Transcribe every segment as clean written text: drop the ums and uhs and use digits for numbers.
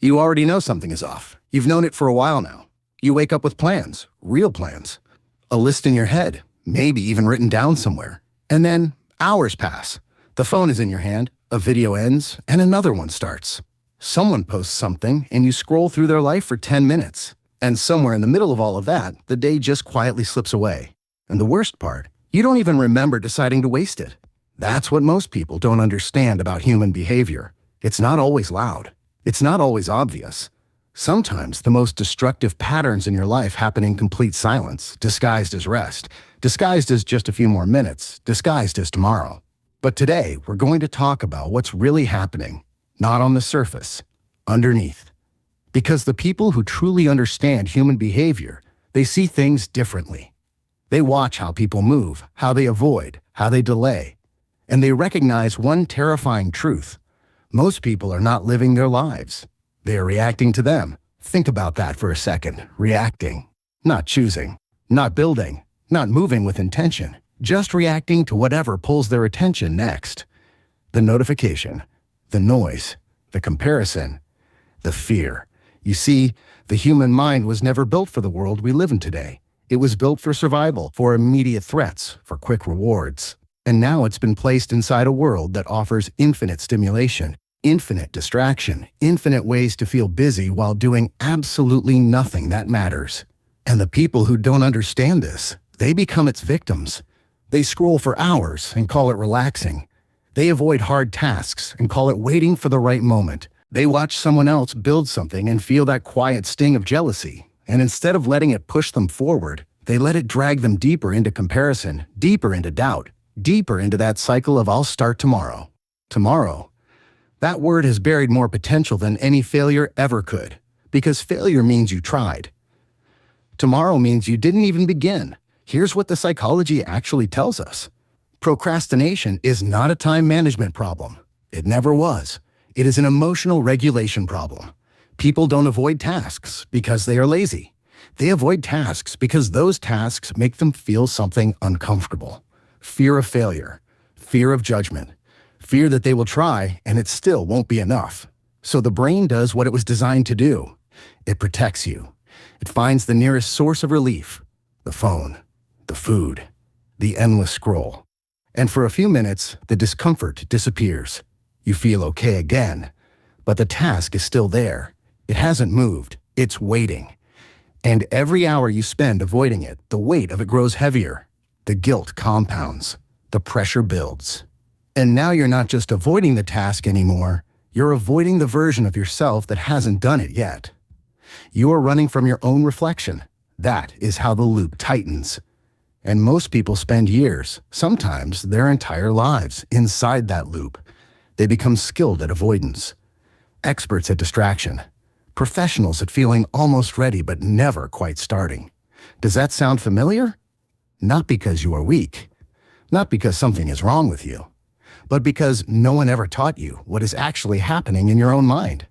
You already know something is off. You've known it for a while now. You wake up with plans, real plans. A list in your head, maybe even written down somewhere. And then hours pass. The phone is in your hand, a video ends, and another one starts. Someone posts something, and you scroll through their life for 10 minutes. And somewhere in the middle of all of that, the day just quietly slips away. And the worst part, you don't even remember deciding to waste it. That's what most people don't understand about human behavior. It's not always loud. It's not always obvious. Sometimes the most destructive patterns in your life happen in complete silence, disguised as rest, disguised as just a few more minutes, disguised as tomorrow. But today, we're going to talk about what's really happening, not on the surface, underneath. Because the people who truly understand human behavior, they see things differently. They watch how people move, how they avoid, how they delay. And they recognize one terrifying truth. Most people are not living their lives. They are reacting to them. Think about that for a second. Reacting. Not choosing. Not building. Not moving with intention. Just reacting to whatever pulls their attention next. The notification. The noise. The comparison. The fear. You see, the human mind was never built for the world we live in today. It was built for survival, for immediate threats, for quick rewards. And now it's been placed inside a world that offers infinite stimulation, infinite distraction, infinite ways to feel busy while doing absolutely nothing that matters. And the people who don't understand this, they become its victims. They scroll for hours and call it relaxing. They avoid hard tasks and call it waiting for the right moment. They watch someone else build something and feel that quiet sting of jealousy. And instead of letting it push them forward, they let it drag them deeper into comparison, deeper into doubt, deeper into that cycle of I'll start tomorrow. Tomorrow. That word has buried more potential than any failure ever could, because failure means you tried. Tomorrow means you didn't even begin. Here's what the psychology actually tells us. Procrastination is not a time management problem. It never was. It is an emotional regulation problem. People don't avoid tasks because they are lazy. They avoid tasks because those tasks make them feel something uncomfortable. Fear of failure, fear of judgment, fear that they will try and it still won't be enough. So the brain does what it was designed to do. It protects you. It finds the nearest source of relief, the phone, the food, the endless scroll. And for a few minutes, the discomfort disappears. You feel okay again, but the task is still there. It hasn't moved. It's waiting. And every hour you spend avoiding it, the weight of it grows heavier. The guilt compounds. The pressure builds. And now you're not just avoiding the task anymore, you're avoiding the version of yourself that hasn't done it yet. You are running from your own reflection. That is how the loop tightens. And most people spend years, sometimes their entire lives, inside that loop. They become skilled at avoidance, experts at distraction, professionals at feeling almost ready but never quite starting. Does that sound familiar? Not because you are weak, not because something is wrong with you, but because no one ever taught you what is actually happening in your own mind.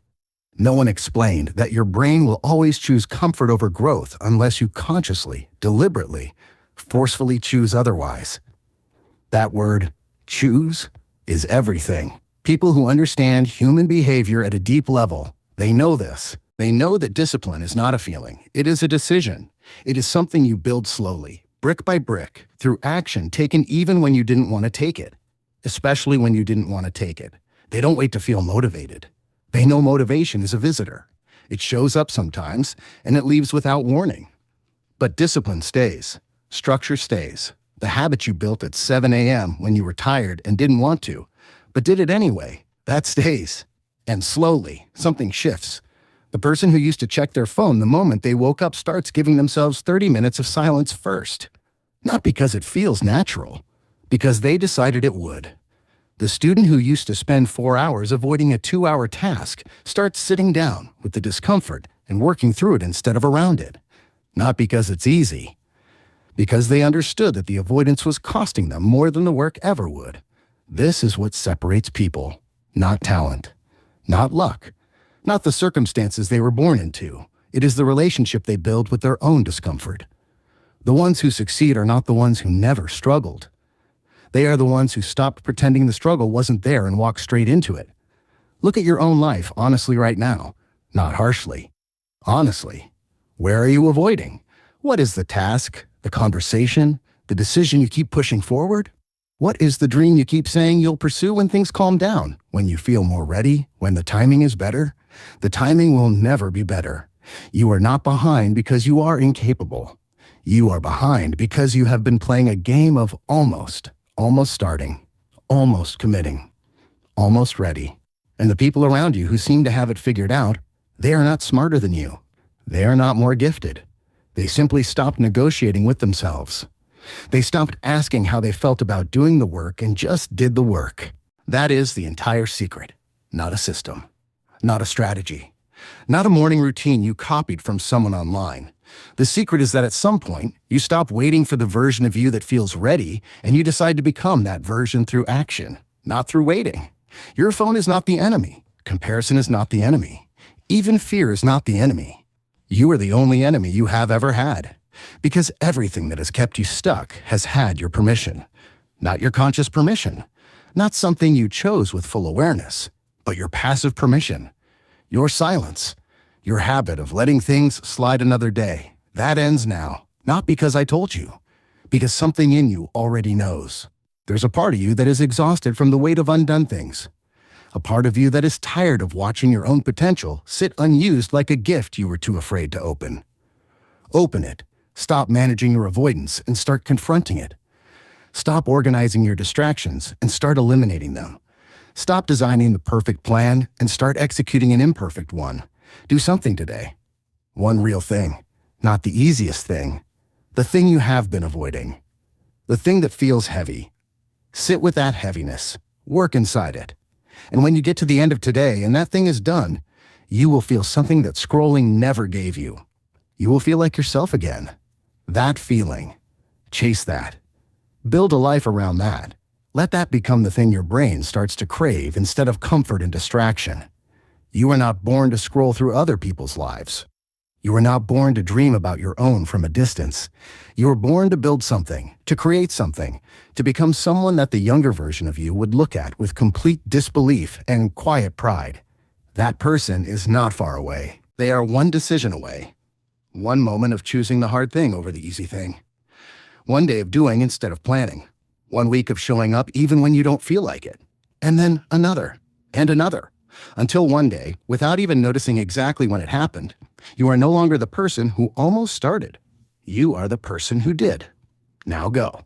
No one explained that your brain will always choose comfort over growth unless you consciously, deliberately, forcefully choose otherwise. That word, choose, is everything. People who understand human behavior at a deep level, they know this. They know that discipline is not a feeling. It is a decision. It is something you build slowly, brick by brick, through action taken even when you didn't want to take it, especially when you didn't want to take it. They don't wait to feel motivated. They know motivation is a visitor. It shows up sometimes, and it leaves without warning. But discipline stays. Structure stays. The habit you built at 7 a.m. when you were tired and didn't want to, but did it anyway, that stays. And slowly, something shifts. The person who used to check their phone the moment they woke up starts giving themselves 30 minutes of silence first. Not because it feels natural, because they decided it would. The student who used to spend 4 hours avoiding a 2-hour task starts sitting down with the discomfort and working through it instead of around it. Not because it's easy, because they understood that the avoidance was costing them more than the work ever would. This is what separates people, not talent, not luck, not the circumstances they were born into. It is the relationship they build with their own discomfort. The ones who succeed are not the ones who never struggled. They are the ones who stopped pretending the struggle wasn't there and walked straight into it. Look at your own life honestly right now. not harshly. Honestly, where are you avoiding? What is the task, the conversation, the decision you keep pushing forward? What is the dream you keep saying you'll pursue when things calm down, when you feel more ready, when the timing is better? The timing will never be better. You are not behind because you are incapable. You are behind because you have been playing a game of almost starting, almost committing, almost ready. And the people around you who seem to have it figured out, they are not smarter than you. They are not more gifted. They simply stopped negotiating with themselves. They stopped asking how they felt about doing the work and just did the work. That is the entire secret. Not a system. Not a strategy. Not a morning routine you copied from someone online. The secret is that at some point, you stop waiting for the version of you that feels ready, and you decide to become that version through action, not through waiting. Your phone is not the enemy. Comparison is not the enemy. Even fear is not the enemy. You are the only enemy you have ever had. Because everything that has kept you stuck has had your permission. Not your conscious permission. Not something you chose with full awareness, but your passive permission. Your silence. Your habit of letting things slide another day. That ends now. Not because I told you. Because something in you already knows. There's a part of you that is exhausted from the weight of undone things. A part of you that is tired of watching your own potential sit unused like a gift you were too afraid to open. Open it. Stop managing your avoidance and start confronting it. Stop organizing your distractions and start eliminating them. Stop designing the perfect plan and start executing an imperfect one. Do something today. One real thing. Not the easiest thing. The thing you have been avoiding. The thing that feels heavy. Sit with that heaviness. Work inside it. And when you get to the end of today and that thing is done, you will feel something that scrolling never gave you. You will feel like yourself again. That feeling. Chase that. Build a life around that. Let that become the thing your brain starts to crave instead of comfort and distraction. You are not born to scroll through other people's lives. You are not born to dream about your own from a distance. You are born to build something, to create something, to become someone that the younger version of you would look at with complete disbelief and quiet pride. That person is not far away. They are one decision away. One moment of choosing the hard thing over the easy thing. One day of doing instead of planning. 1 week of showing up even when you don't feel like it. And then another, and another. Until one day, without even noticing exactly when it happened, you are no longer the person who almost started. You are the person who did. Now go.